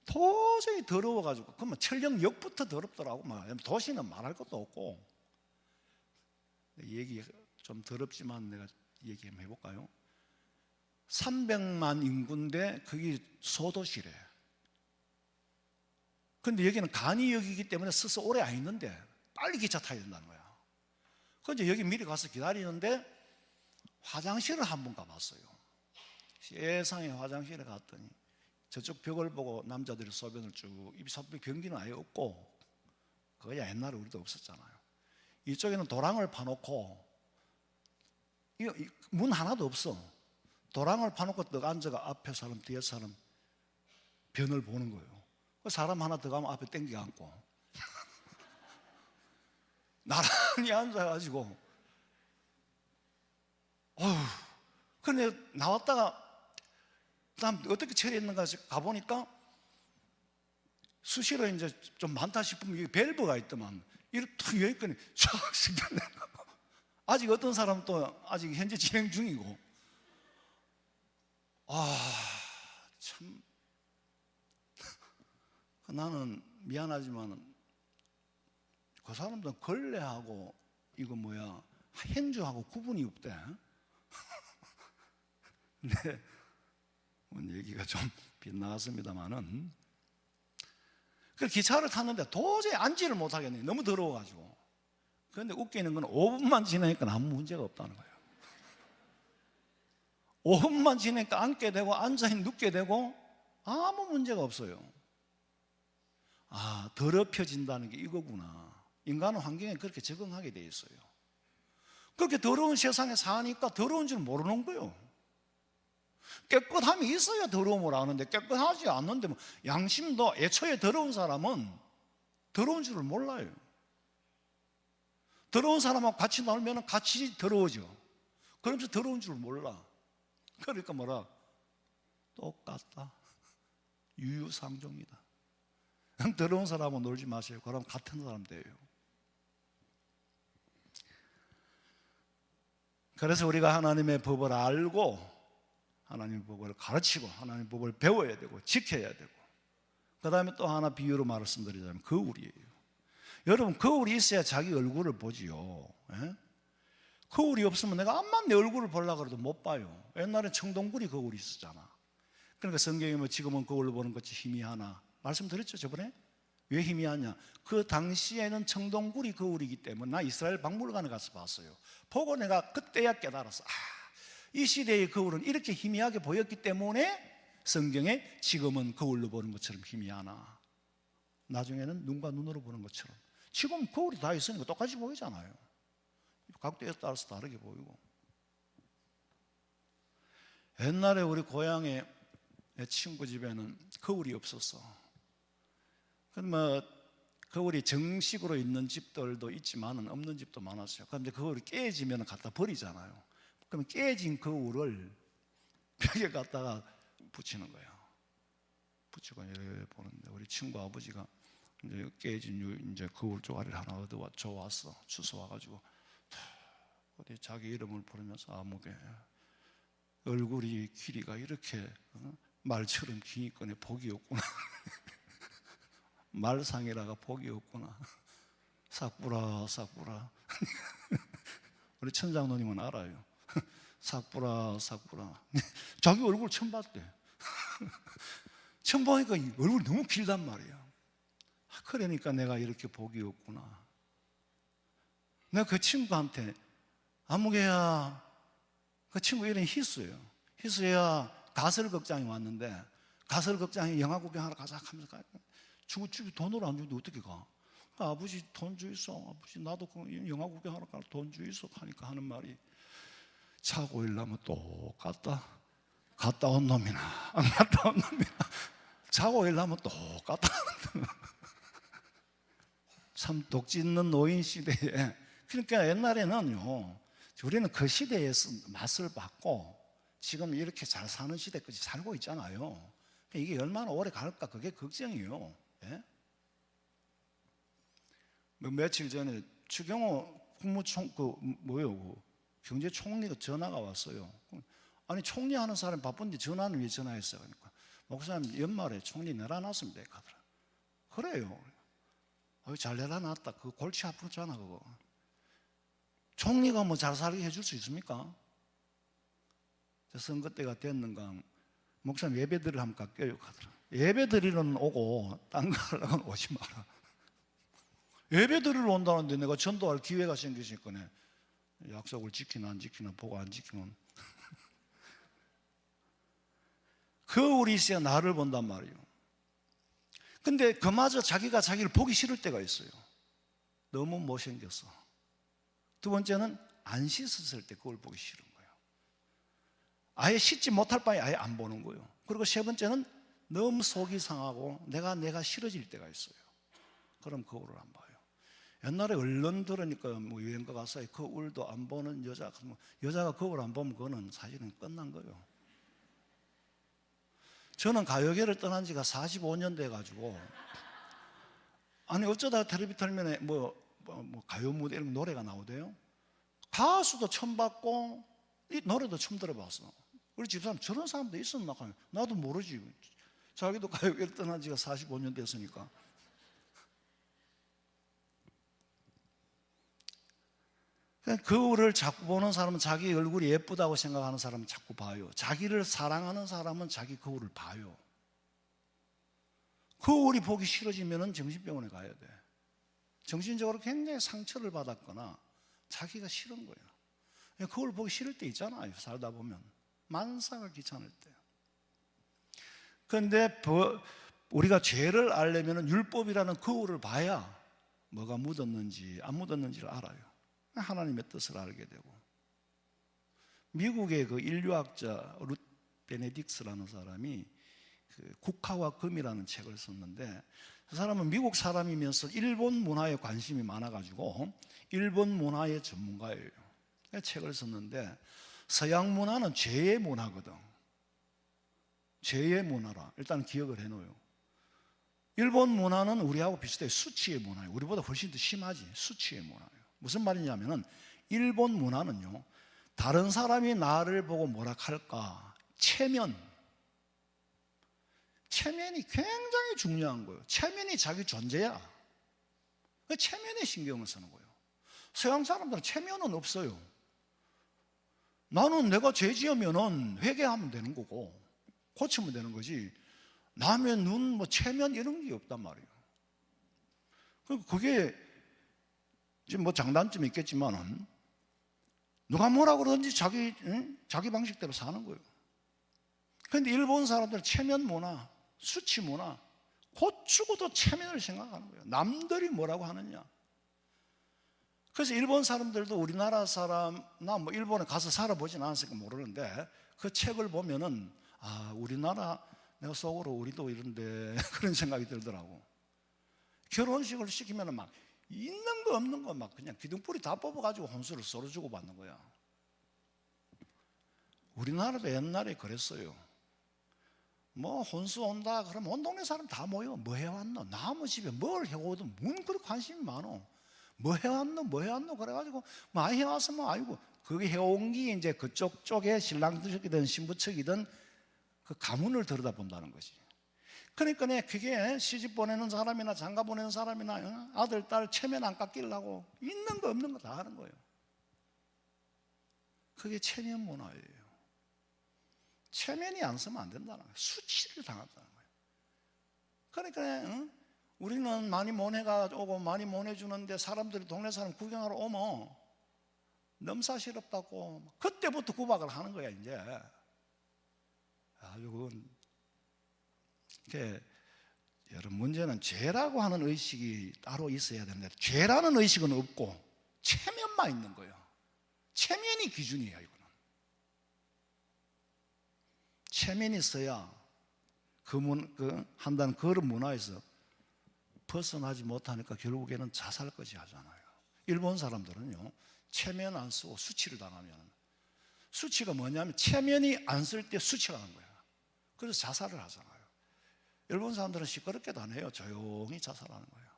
도저히 더러워가지고 그러면 천령역부터 더럽더라고. 도시는 말할 것도 없고. 얘기 좀 더럽지만 내가 얘기 한번 해볼까요? 300만 인구인데 그게 소도시래. 근데 여기는 간이역이기 때문에 서서 오래 안 있는데 빨리 기차 타야 된다는 거야. 그래서 여기 미리 가서 기다리는데 화장실을 한번 가봤어요. 세상에 화장실에 갔더니 저쪽 벽을 보고 남자들이 소변을 쭉 입사표 변기는 아예 없고 그거야 옛날에 우리도 없었잖아요. 이쪽에는 도랑을 파놓고 문 하나도 없어. 도랑을 파놓고 떡 앉아가 앞에 사람 뒤에 사람 변을 보는 거예요. 사람 하나 더 가면 앞에 땡겨 앉고 나란히 앉아가지고 근데 나왔다가 그다음 어떻게 처리했는가 가보니까 수시로 이제 좀 많다 싶으면 여기 밸브가 있더만 이렇게 툭 여기까지 쫙 시켜내. 아직 어떤 사람은 또 아직 현재 진행 중이고 참 나는 미안하지만 그 사람들은 걸레하고 이거 행주하고 구분이 없대. 근데 얘기가 좀 빗나갔습니다만은 그 기차를 탔는데 도저히 앉지를 못하겠네. 너무 더러워가지고. 그런데 웃기는 건 5분만 지나니까 아무 문제가 없다는 거예요. 5분만 지나니까 앉게 되고 앉아있는 눕게 되고 아무 문제가 없어요. 더럽혀진다는 게 이거구나. 인간은 환경에 그렇게 적응하게 돼 있어요. 그렇게 더러운 세상에 사니까 더러운 줄 모르는 거예요. 깨끗함이 있어야 더러움을 아는데 깨끗하지 않는데 양심도 애초에 더러운 사람은 더러운 줄을 몰라요. 더러운 사람하고 같이 놀면 같이 더러워져. 그러면서 더러운 줄 몰라. 그러니까 똑같다. 유유상종이다. 더러운 사람하고 놀지 마세요. 그럼 같은 사람 돼요. 그래서 우리가 하나님의 법을 알고 하나님의 법을 가르치고 하나님의 법을 배워야 되고 지켜야 되고 그 다음에 또 하나 비유로 말씀드리자면 거울이에요. 여러분 거울이 있어야 자기 얼굴을 보지요. 거울이 없으면 내가 암만 내 얼굴을 보려고 해도 못 봐요. 옛날에 청동구리 거울이 있었잖아. 그러니까 성경에 지금은 거울로 보는 것이 희미하나 말씀드렸죠 저번에? 왜 희미하냐? 그 당시에는 청동구리 거울이기 때문에 나 이스라엘 박물관에 가서 봤어요. 보고 내가 그때야 깨달았어. 이 시대의 거울은 이렇게 희미하게 보였기 때문에 성경에 지금은 거울로 보는 것처럼 희미하나 나중에는 눈과 눈으로 보는 것처럼. 지금 거울이 다 있으니까 똑같이 보이잖아요. 각도에 따라서 다르게 보이고. 옛날에 우리 고향에 내 친구 집에는 거울이 없었어. 거울이 정식으로 있는 집들도 있지만 없는 집도 많았어요. 그럼 이제 거울이 깨지면 갖다 버리잖아요. 그럼 깨진 거울을 벽에 갖다가 붙이는 거예요. 붙이고 이렇게 보는데 우리 친구 아버지가 이제 깨진 이제 거울 쪼가리를 하나 얻어왔어. 주워와가지고 어디 자기 이름을 부르면서 아무개 얼굴이 길이가 이렇게 말처럼 기니까 내 복이 없구나. 말상이라가 복이 없구나. 삭부라 삭부라. 우리 천장로님은 알아요. 삭부라 삭부라. 자기 얼굴 처음 봤대. 처음 보니까 얼굴이 너무 길단 말이야. 그러니까 내가 이렇게 복이 없구나. 내가 그 친구한테 아무개야, 그 친구 이름이 희수예요. 희수야 가설극장에 왔는데 가설극장에 영화 구경하러 가자 하면서 주고 돈을 안 주는데 어떻게 가? 아버지 돈 주있어. 아버지 나도 영화 구경하러 가 돈 주있어 하니까 하는 말이 자고 일하면 똑같다. 갔다 온 놈이나 안 갔다 온 놈이나 자고 일하면 똑같다. 참 독짓는 노인 시대에. 그러니까 옛날에는요 우리는 그 시대에서 맛을 봤고 지금 이렇게 잘 사는 시대까지 살고 있잖아요. 이게 얼마나 오래 갈까 그게 걱정이에요. 예? 며칠 전에 추경호 국무총 경제총리가 전화가 왔어요. 아니 총리 하는 사람 바쁜데 전화는 왜 전화했어요? 그러니까 목사님 연말에 총리 내려놨습니다. 하더라. 그래요. 잘 내려놨다. 그 골치 아프잖아 그거. 총리가 뭐 잘 살게 해줄 수 있습니까? 선거 때가 됐는가 목사님 예배드리러 한번 갈게요 하더라. 예배드리러는 오고 딴 거 하려고는 오지 마라. 예배드리러 온다는데 내가 전도할 기회가 생기니까 약속을 지키나 안 지키나 보고 안 지키면 거울이 있어야 나를 본단 말이에요. 근데 그마저 자기가 자기를 보기 싫을 때가 있어요. 너무 못생겼어. 두 번째는 안 씻었을 때 그걸 보기 싫은 거예요. 아예 씻지 못할 바에 아예 안 보는 거예요. 그리고 세 번째는 너무 속이 상하고 내가 싫어질 때가 있어요. 그럼 거울을 안 봐요. 옛날에 얼른 들으니까 뭐 유행가 가사에 거울도 안 보는 여자, 여자가 거울 안 보면 그거는 사실은 끝난 거예요. 저는 가요계를 떠난 지가 45년 돼가지고, 아니 어쩌다 텔레비 틀면 뭐 가요 무대 이런 노래가 나오대요. 가수도 처음 봤고 이 노래도 처음 들어봤어. 우리 집사람 저런 사람도 있었나? 나도 모르지. 자기도 가요계를 떠난 지가 45년 됐으니까. 거울을 자꾸 보는 사람은 자기 얼굴이 예쁘다고 생각하는 사람은 자꾸 봐요. 자기를 사랑하는 사람은 자기 거울을 봐요. 거울이 보기 싫어지면 정신병원에 가야 돼. 정신적으로 굉장히 상처를 받았거나 자기가 싫은 거예요. 거울 보기 싫을 때 있잖아요. 살다 보면 만사가 귀찮을 때. 그런데 우리가 죄를 알려면 율법이라는 거울을 봐야 뭐가 묻었는지 안 묻었는지를 알아요. 하나님의 뜻을 알게 되고. 미국의 그 인류학자 룻 베네딕스라는 사람이 그 국화와 금이라는 책을 썼는데, 그 사람은 미국 사람이면서 일본 문화에 관심이 많아가지고 일본 문화의 전문가예요. 책을 썼는데, 서양 문화는 죄의 문화거든. 죄의 문화라. 일단 기억을 해놓아요. 일본 문화는 우리하고 비슷해요. 수치의 문화예요. 우리보다 훨씬 더 심하지. 수치의 문화예요. 무슨 말이냐면은 일본 문화는요, 다른 사람이 나를 보고 뭐라 할까? 체면이 굉장히 중요한 거예요. 체면이 자기 존재야. 체면에 신경을 쓰는 거예요. 서양 사람들은 체면은 없어요. 나는 내가 죄 지으면은 회개하면 되는 거고 고치면 되는 거지, 남의 눈, 뭐 체면 이런 게 없단 말이에요. 그게 지금 뭐 장단점이 있겠지만은 누가 뭐라 그러든지 자기 방식대로 사는 거예요. 그런데 일본 사람들은 체면 문화, 수치 문화, 고추고도 체면을 생각하는 거예요. 남들이 뭐라고 하느냐. 그래서 일본 사람들도 우리나라 사람나 뭐 일본에 가서 살아보진 않았으니까 모르는데, 그 책을 보면은 우리나라, 내가 속으로 우리도 이런데 그런 생각이 들더라고. 결혼식을 시키면은 막 있는 거 없는 거 막 그냥 기둥뿌리 다 뽑아가지고 혼수를 서로 주고 받는 거야. 우리나라도 옛날에 그랬어요. 뭐 혼수 온다 그러면 온 동네 사람 다 모여. 뭐 해왔노? 남의 집에 뭘 해오든 뭔 그렇게 관심이 많어. 뭐 해왔노 그래가지고 많이 해왔으면 아이고, 그게 해온 게 이제 그쪽 쪽에 신랑 측이든 신부 측이든 그 가문을 들여다본다는 거지. 그러니까 그게 시집 보내는 사람이나 장가 보내는 사람이나 아들, 딸 체면 안 깎이려고 있는 거 없는 거 다 하는 거예요. 그게 체면 문화예요. 체면이 안 쓰면 안 된다는 거예요. 수치를 당한다는 거예요. 그러니까 우리는 많이 모내가 오고 많이 모내주는데 사람들이 동네 사람 구경하러 오면 넘사시럽다고 그때부터 구박을 하는 거야 이제. 아주 그건 여러분, 문제는 죄라고 하는 의식이 따로 있어야 되는데 죄라는 의식은 없고 체면만 있는 거예요. 체면이 기준이에요. 이거는 체면이 있어야 한다는 그런 문화에서 벗어나지 못하니까 결국에는 자살까지 하잖아요. 일본 사람들은요, 체면 안 쓰고 수치를 당하면, 수치가 뭐냐면 체면이 안 쓸 때 수치가 난 거야. 그래서 자살을 하잖아요. 일본 사람들은 시끄럽게도 안 해요. 조용히 자살하는 거예요.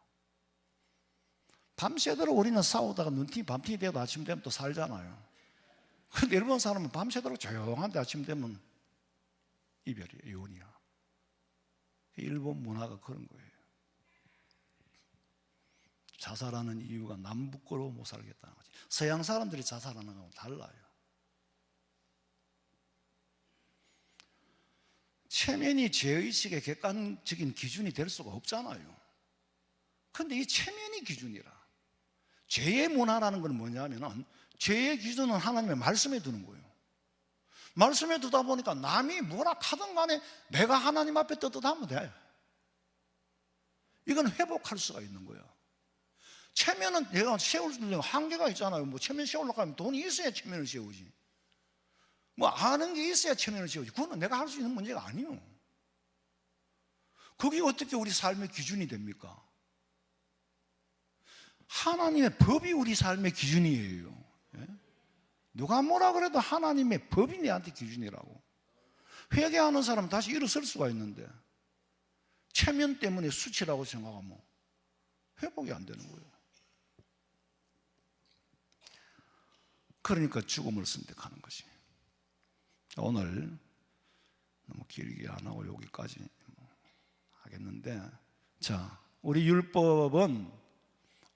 밤새도록 우리는 싸우다가 밤팀이 되고 아침 되면 또 살잖아요. 그런데 일본 사람은 밤새도록 조용한데 아침 되면 이별이에요. 이혼이야. 일본 문화가 그런 거예요. 자살하는 이유가 남 부끄러워 못 살겠다는 거지. 서양 사람들이 자살하는 거하고 달라요. 체면이 죄의식의 객관적인 기준이 될 수가 없잖아요. 그런데 이 체면이 기준이라. 죄의 문화라는 건 뭐냐면 죄의 기준은 하나님의 말씀에 두는 거예요. 말씀에 두다 보니까 남이 뭐라 하든 간에 내가 하나님 앞에 떳떳하면 돼. 이건 회복할 수가 있는 거예요. 체면은 내가 세울 수 있는 한계가 있잖아요. 뭐 체면 세우려고 하면 돈이 있어야 체면을 세우지. 뭐 아는 게 있어야 체면을 세우지. 그거는 내가 할 수 있는 문제가 아니에요. 그게 어떻게 우리 삶의 기준이 됩니까? 하나님의 법이 우리 삶의 기준이에요. 예? 누가 뭐라 그래도 하나님의 법이 내한테 기준이라고. 회개하는 사람은 다시 일어설 수가 있는데 체면 때문에 수치라고 생각하면 회복이 안 되는 거예요. 그러니까 죽음을 선택하는 것이. 오늘 너무 길게 안 하고 여기까지 하겠는데, 자, 우리 율법은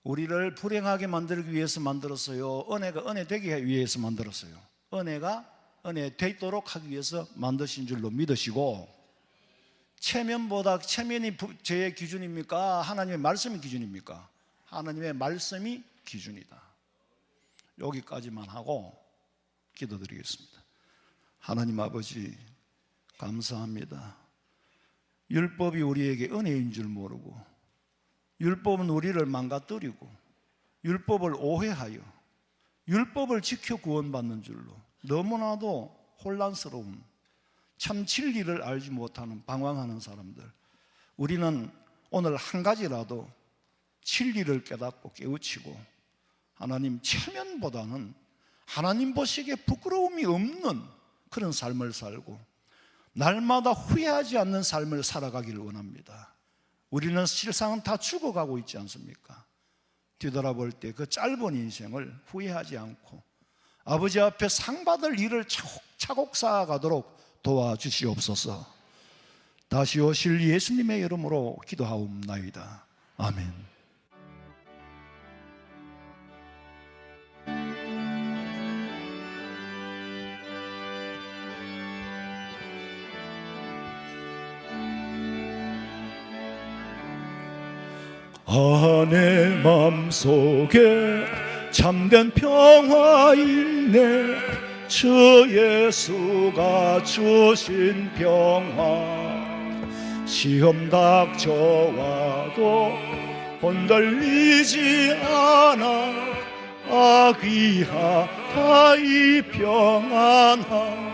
우리를 불행하게 만들기 위해서 만들었어요? 은혜가 은혜 되기 위해서 만들었어요? 은혜가 은혜 되도록 하기 위해서 만드신 줄로 믿으시고, 체면보다 체면이 죄의 기준입니까? 하나님의 말씀이 기준입니까? 하나님의 말씀이 기준이다. 여기까지만 하고 기도드리겠습니다. 하나님 아버지, 감사합니다. 율법이 우리에게 은혜인 줄 모르고, 율법은 우리를 망가뜨리고, 율법을 오해하여 율법을 지켜 구원받는 줄로 너무나도 혼란스러운, 참 진리를 알지 못하는 방황하는 사람들, 우리는 오늘 한 가지라도 진리를 깨닫고 깨우치고, 하나님 체면보다는 하나님 보시기에 부끄러움이 없는 그런 삶을 살고 날마다 후회하지 않는 삶을 살아가기를 원합니다. 우리는 실상은 다 죽어가고 있지 않습니까? 뒤돌아볼 때 그 짧은 인생을 후회하지 않고 아버지 앞에 상 받을 일을 차곡차곡 쌓아가도록 도와주시옵소서. 다시 오실 예수님의 이름으로 기도하옵나이다. 아멘. 내 맘속에 참된 평화 있네. 주 예수가 주신 평화. 시험 닥쳐와도 흔들리지 않아. 아귀하다 이 평안함.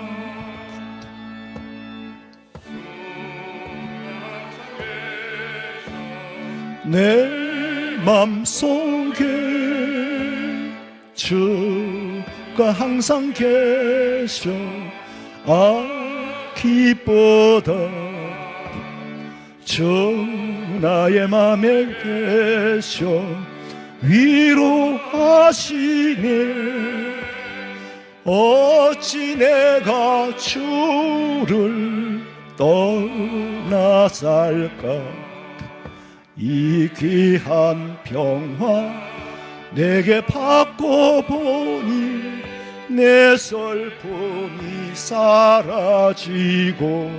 내 맘속에 주가 항상 계셔. 기쁘다 주 나의 맘에 계셔. 위로하시네. 어찌 내가 주를 떠나 살까. 이 귀한 평화 내게 바꿔보니 내 슬픔이 사라지고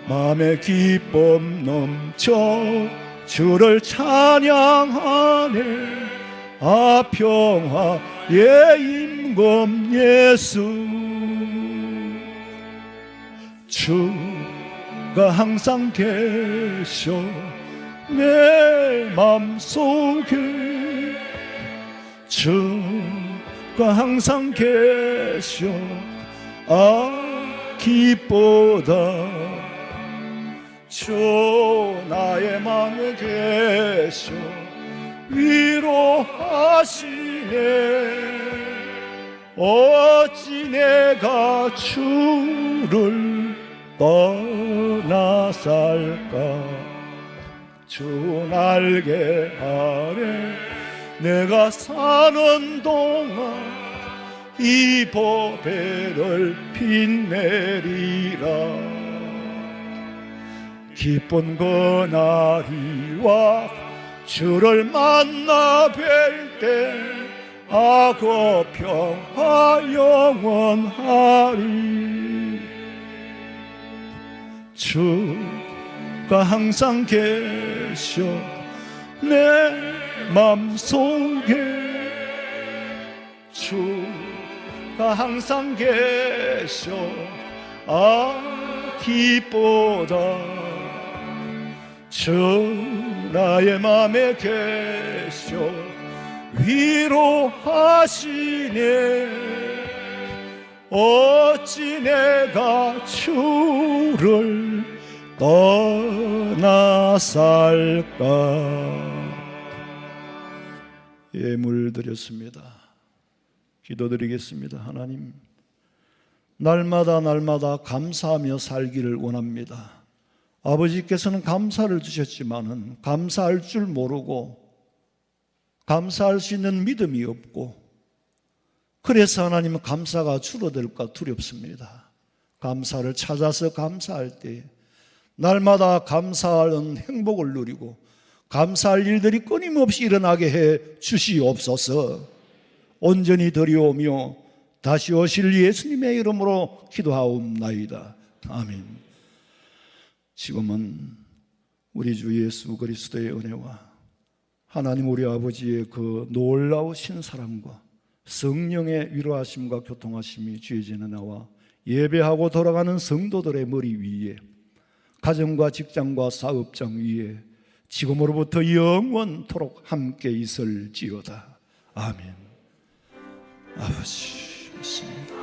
마음의 기쁨 넘쳐 주를 찬양하네. 평화의 임금 예수. 주가 항상 계셔. 내 맘속에 주가 항상 계셔. 기쁘다 주 나의 맘에 계셔. 위로하시네. 어찌 내가 주를 떠나 살까. 주 날개 아래 내가 사는 동안 이 보배를 빛내리라. 기쁜 그날이와 주를 만나 뵐 때 그 평화 영원하리. 주가 항상 계셔. 내 맘속에 주가 항상 계셔. 기쁘다 주 나의 맘에 계셔. 위로하시네. 어찌 내가 주를 떠나살까. 예물 드렸습니다. 기도드리겠습니다. 하나님, 날마다 감사하며 살기를 원합니다. 아버지께서는 감사를 주셨지만은 감사할 줄 모르고 감사할 수 있는 믿음이 없고, 그래서 하나님은 감사가 줄어들까 두렵습니다. 감사를 찾아서 감사할 때 날마다 감사하는 행복을 누리고 감사할 일들이 끊임없이 일어나게 해 주시옵소서. 온전히 드리오며 다시 오실 예수님의 이름으로 기도하옵나이다. 아멘. 지금은 우리 주 예수 그리스도의 은혜와 하나님 우리 아버지의 그 놀라우신 사랑과 성령의 위로하심과 교통하심이 주의 전에 나와 예배하고 돌아가는 성도들의 머리 위에, 가정과 직장과 사업장 위에 지금으로부터 영원토록 함께 있을지어다. 아멘. 아버지 믿습니다.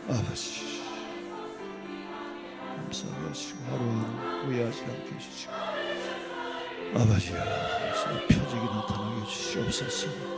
아버지 감사하게 하시고 하루하루 후회하지 않게 해주시고, 아버지여 표적이 나타나게 해주시옵소서.